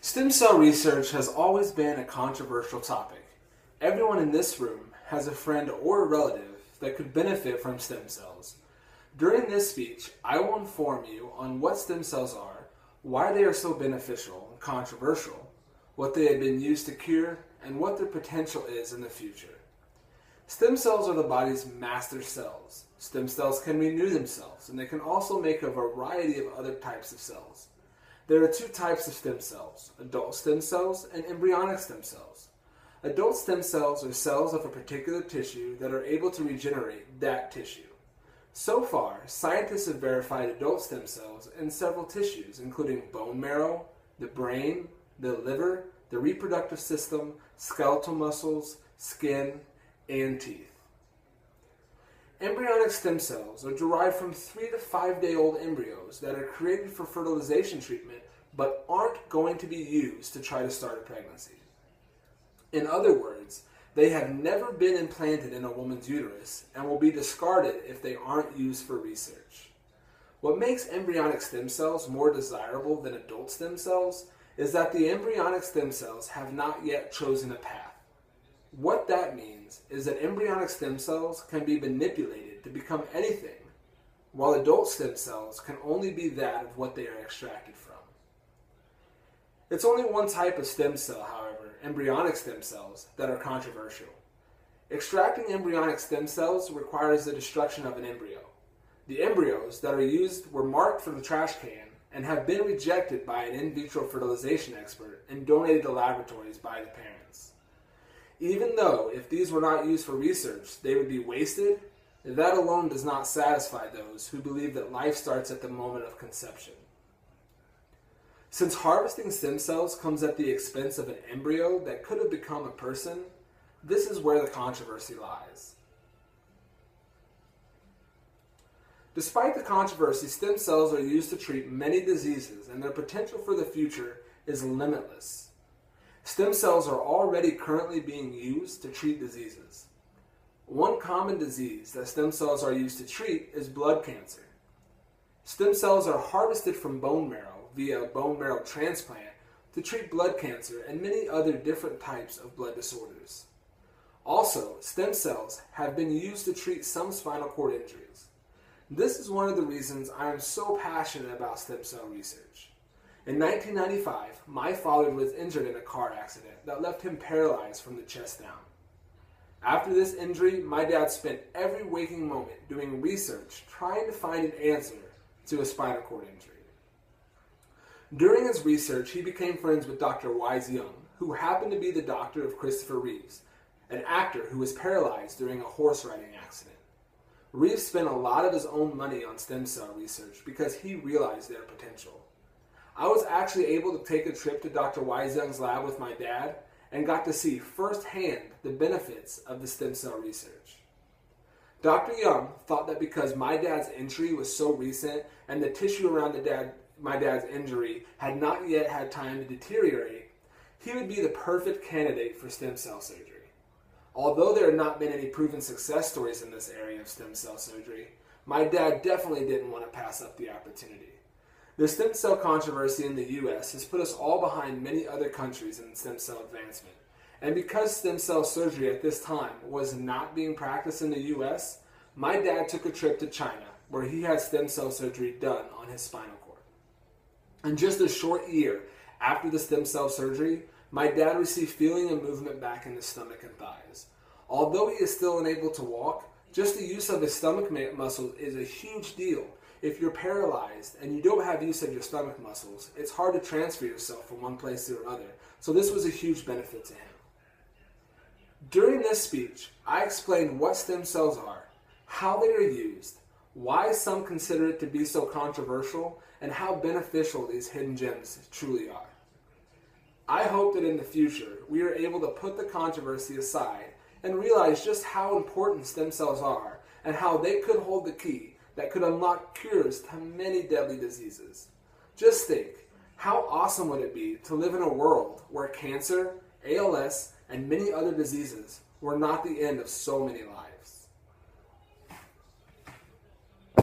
Stem cell research has always been a controversial topic. Everyone in this room has a friend or a relative that could benefit from stem cells. During this speech, I will inform you on what stem cells are, why they are so beneficial and controversial, what they have been used to cure, and what their potential is in the future. Stem cells are the body's master cells. Stem cells can renew themselves, and they can also make a variety of other types of cells. There are two types of stem cells, adult stem cells and embryonic stem cells. Adult stem cells are cells of a particular tissue that are able to regenerate that tissue. So far, scientists have verified adult stem cells in several tissues, including bone marrow, the brain, the liver, the reproductive system, skeletal muscles, skin, and teeth. Embryonic stem cells are derived from 3 to 5 day old embryos that are created for fertilization treatment but aren't going to be used to try to start a pregnancy. In other words, they have never been implanted in a woman's uterus and will be discarded if they aren't used for research. What makes embryonic stem cells more desirable than adult stem cells is that the embryonic stem cells have not yet chosen a path. What that means is that embryonic stem cells can be manipulated to become anything, while adult stem cells can only be that of what they are extracted from. It's only one type of stem cell, however, embryonic stem cells, that are controversial. Extracting embryonic stem cells requires the destruction of an embryo. The embryos that are used were marked from the trash can and have been rejected by an in vitro fertilization expert and donated to laboratories by the parents. Even though if these were not used for research, they would be wasted, that alone does not satisfy those who believe that life starts at the moment of conception. Since harvesting stem cells comes at the expense of an embryo that could have become a person, this is where the controversy lies. Despite the controversy, stem cells are used to treat many diseases, and their potential for the future is limitless. Stem cells are already currently being used to treat diseases. One common disease that stem cells are used to treat is blood cancer. Stem cells are harvested from bone marrow via a bone marrow transplant to treat blood cancer and many other different types of blood disorders. Also, stem cells have been used to treat some spinal cord injuries. This is one of the reasons I am so passionate about stem cell research. In 1995, my father was injured in a car accident that left him paralyzed from the chest down. After this injury, my dad spent every waking moment doing research trying to find an answer to a spinal cord injury. During his research, he became friends with Dr. Wise Young, who happened to be the doctor of Christopher Reeves, an actor who was paralyzed during a horse riding accident. Reeves spent a lot of his own money on stem cell research because he realized their potential. I was actually able to take a trip to Dr. Wise Young's lab with my dad and got to see firsthand the benefits of the stem cell research. Dr. Young thought that because my dad's injury was so recent and the tissue around my dad's injury had not yet had time to deteriorate, he would be the perfect candidate for stem cell surgery. Although there had not been any proven success stories in this area of stem cell surgery, my dad definitely didn't want to pass up the opportunity. The stem cell controversy in the U.S. has put us all behind many other countries in stem cell advancement. And because stem cell surgery at this time was not being practiced in the U.S., my dad took a trip to China where he had stem cell surgery done on his spinal cord. In just a short year after the stem cell surgery, my dad received feeling and movement back in his stomach and thighs. Although he is still unable to walk, just the use of his stomach muscles is a huge deal. If you're paralyzed and you don't have use of your stomach muscles, it's hard to transfer yourself from one place to another. So this was a huge benefit to him. During this speech, I explained what stem cells are, how they are used, why some consider it to be so controversial, and how beneficial these hidden gems truly are. I hope that in the future, we are able to put the controversy aside and realize just how important stem cells are and how they could hold the key that could unlock cures to many deadly diseases. Just think, how awesome would it be to live in a world where cancer, ALS, and many other diseases were not the end of so many lives?